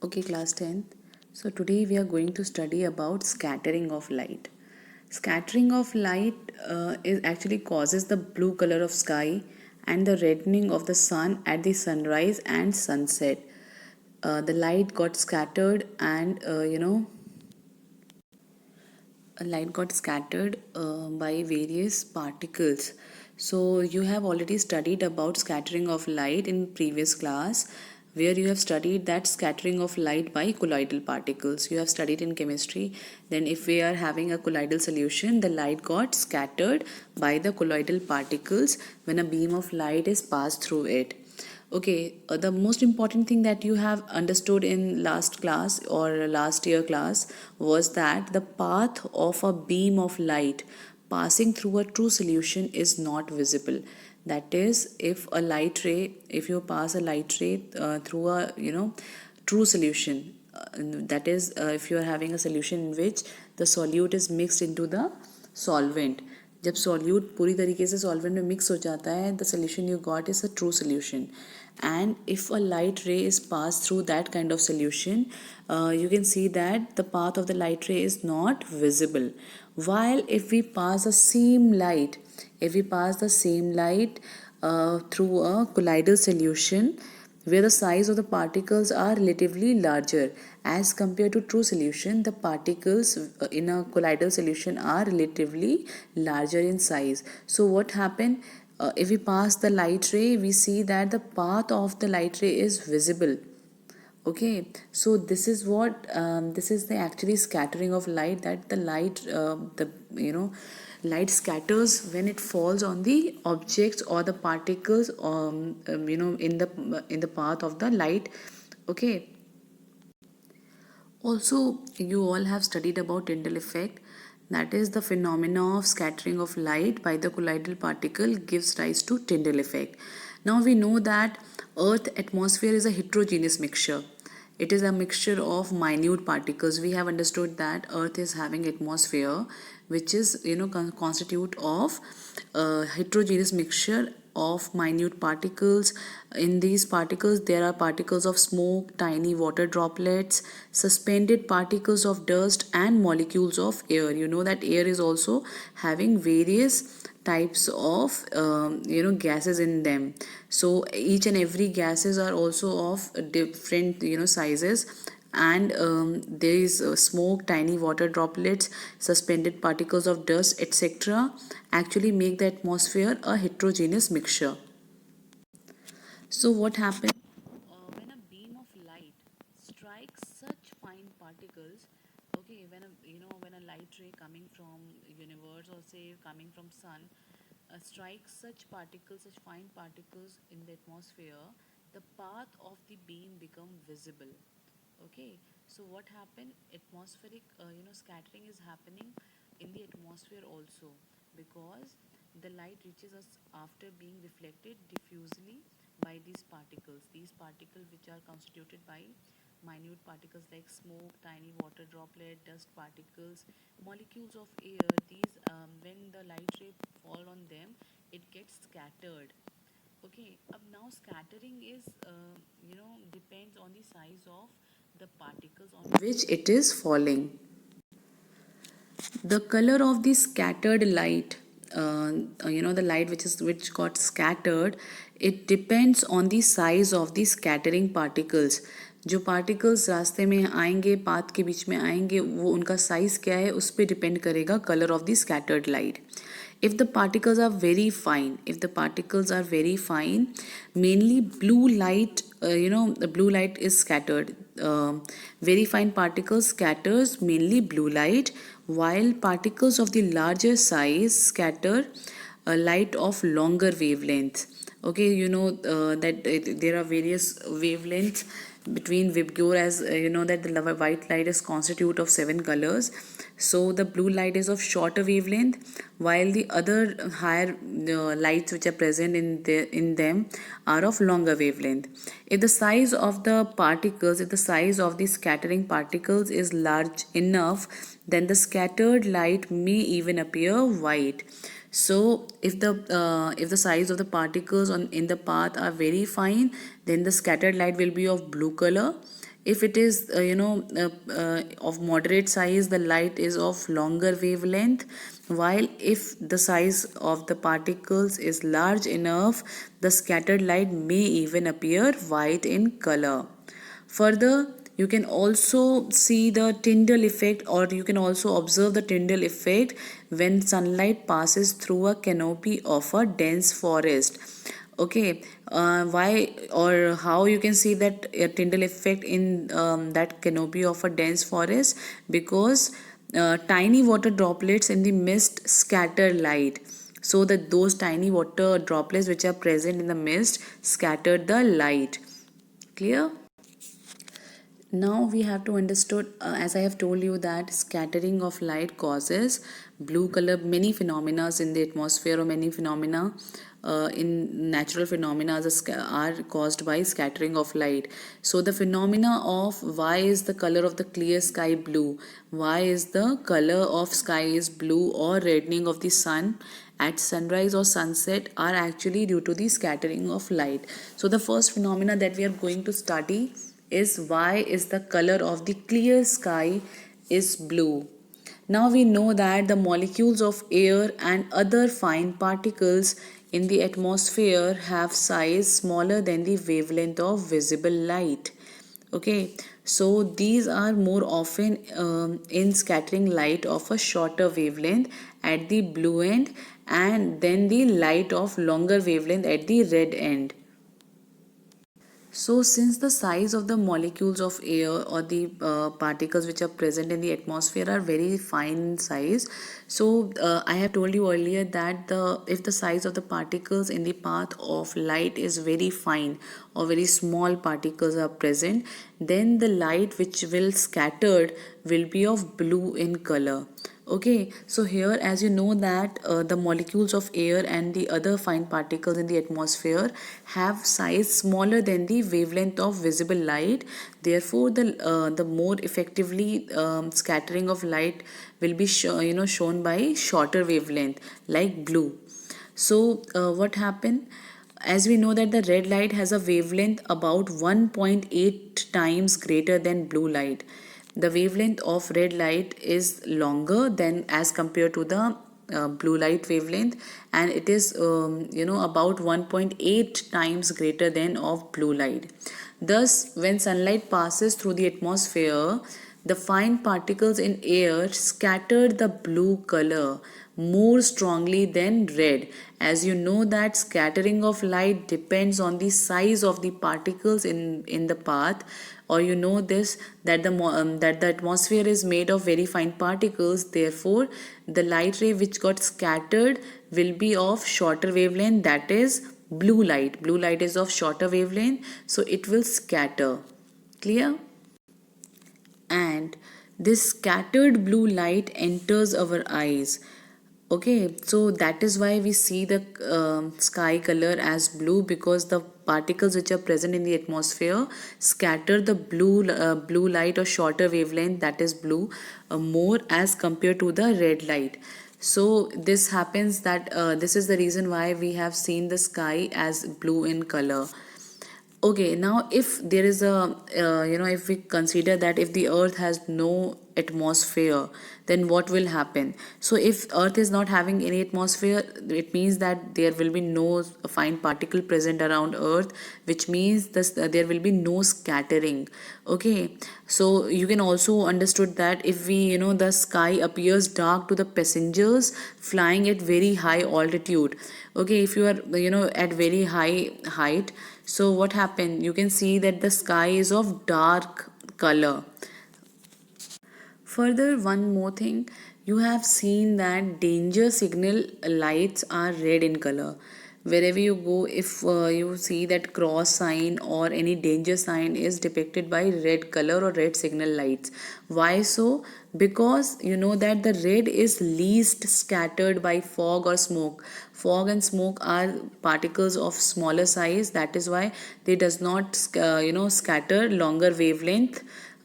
Okay, class 10th. So today we are going to study about scattering of light. Scattering of light is actually causes the blue color of sky and the reddening of the sun at the sunrise and sunset. The light got scattered and light got scattered by various particles. So you have already studied about scattering of light in previous class, where you have studied that scattering of light by colloidal particles. You have studied in chemistry. Then if we are having a colloidal solution, the light got scattered by the colloidal particles when a beam of light is passed through it. Okay, the most important thing that you have understood in last class or last year class was that the path of a beam of light passing through a true solution is not visible. That is, if you pass a light ray through a true solution, that is, if you are having a solution in which the solute is mixed into the solvent, जब solute पूरी तरीके से solvent में mix हो जाता है, the solution you got is a true solution. And if a light ray is passed through that kind of solution, you can see that the path of the light ray is not visible. While if we pass the same light through a colloidal solution, where the size of the particles are relatively larger as compared to true solution, the particles in a colloidal solution are relatively larger in size. So what happened, if we pass the light ray, we see that the path of the light ray is visible. Okay, so this is the actually scattering of light, that the light scatters when it falls on the objects or the particles in the path of the light. Okay, also you all have studied about Tyndall effect, that is the phenomena of scattering of light by the colloidal particle gives rise to Tyndall effect. Now we know that earth atmosphere is a heterogeneous mixture. It is a mixture of minute particles. We have understood that earth is having atmosphere which is constitute of a heterogeneous mixture of minute particles. In these particles, there are particles of smoke, tiny water droplets, suspended particles of dust, and molecules of air. You know that air is also having various types of gases in them. So each and every gases are also of different sizes, and there is smoke, tiny water droplets, suspended particles of dust, etc. actually make the atmosphere a heterogeneous mixture. So what happens when a beam of light strikes such fine particles? Okay, when a light ray coming from universe, or say coming from sun, strikes such particles, such fine particles in the atmosphere, the path of the beam become visible. Okay, so what happened? Atmospheric scattering is happening in the atmosphere also, because the light reaches us after being reflected diffusely by these particles which are constituted by minute particles like smoke, tiny water droplet, dust particles, molecules of air. These when the light ray fall on them, it gets scattered. Okay, now scattering is depends on the size of the particles on which it is falling. The color of the scattered light, the light which got scattered, it depends on the size of the scattering particles. जो particles रास्ते में आएंगे, path के बीच में आएंगे, वो उनका size क्या है, उस पे depend करेगा color of the scattered light. If the particles are very fine, mainly blue light, the blue light is scattered. Very fine particles scatters mainly blue light, while particles of the larger size scatter a light of longer wavelength. Okay, that there are various wavelengths between Vibgyor, as that the white light is constitute of 7 colors. So the blue light is of shorter wavelength, while the other higher lights which are present in them are of longer wavelength. If the size of the scattering particles is large enough, then the scattered light may even appear white. So if the size of the particles in the path are very fine, then the scattered light will be of blue color. If it is of moderate size, the light is of longer wavelength, while if the size of the particles is large enough, the scattered light may even appear white in color. Further, you can also see the Tyndall effect, or you can also observe the Tyndall effect when sunlight passes through a canopy of a dense forest. Okay, why or how you can see that Tyndall effect in that canopy of a dense forest? Because tiny water droplets in the mist scatter light, so that those tiny water droplets which are present in the mist scatter the light. Clear? Now we have to understood, as I have told you, that scattering of light causes blue color. Many phenomena in the atmosphere, or many phenomena in natural phenomena are caused by scattering of light. So the phenomena of why is the color of the clear sky blue, why is the color of sky is blue, or reddening of the sun at sunrise or sunset, are actually due to the scattering of light. So the first phenomena that we are going to study is why is the color of the clear sky is blue. Now we know that the molecules of air and other fine particles in the atmosphere have size smaller than the wavelength of visible light. Okay, so these are more often in scattering light of a shorter wavelength at the blue end, and then the light of longer wavelength at the red end. So, since the size of the molecules of air, or the particles which are present in the atmosphere, are very fine in size, so I have told you earlier that if the size of the particles in the path of light is very fine, or very small particles are present, then the light which will scattered will be of blue in color. Okay, so here, as you know that the molecules of air and the other fine particles in the atmosphere have size smaller than the wavelength of visible light. Therefore, the more effectively scattering of light will be shown by shorter wavelength like blue. So what happened? As we know that the red light has a wavelength about 1.8 times greater than blue light. The wavelength of red light is longer than as compared to the blue light wavelength, and it is about 1.8 times greater than of blue light. Thus, when sunlight passes through the atmosphere, the fine particles in air scatter the blue color more strongly than red. As you know that scattering of light depends on the size of the particles in the path, or you know this, that the atmosphere is made of very fine particles. Therefore, the light ray which got scattered will be of shorter wavelength, that is blue light. Blue light is of shorter wavelength, so it will scatter. Clear? And this scattered blue light enters our eyes. Okay, so that is why we see the sky color as blue, because the particles which are present in the atmosphere scatter the blue light or shorter wavelength, that is blue, more as compared to the red light. So this happens that this is the reason why we have seen the sky as blue in color. Okay, now if there is if we consider that if the earth has no atmosphere, then what will happen? So if earth is not having any atmosphere, it means that there will be no fine particle present around earth, which means this, there will be no scattering. Okay, so you can also understood that if we, the sky appears dark to the passengers flying at very high altitude. Okay, if you are, at very high height, so what happened? You can see that the sky is of dark color. Further, one more thing, you have seen that danger signal lights are red in color. Wherever you go, if you see that cross sign or any danger sign is depicted by red color or red signal lights. Why so? Because you know that the red is least scattered by fog or smoke. Fog and smoke are particles of smaller size, that is why they does not scatter longer wavelength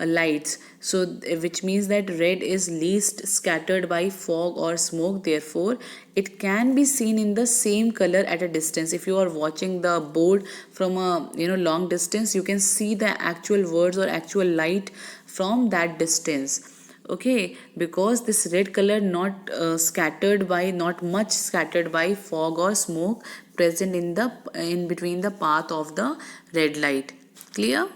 lights. So which means that red is least scattered by fog or smoke, therefore it can be seen in the same color at a distance. If you are watching the board from a long distance, you can see the actual words or actual light from that distance. Okay, because this red color not scattered by, not much scattered by fog or smoke present in between the path of the red light. Clear?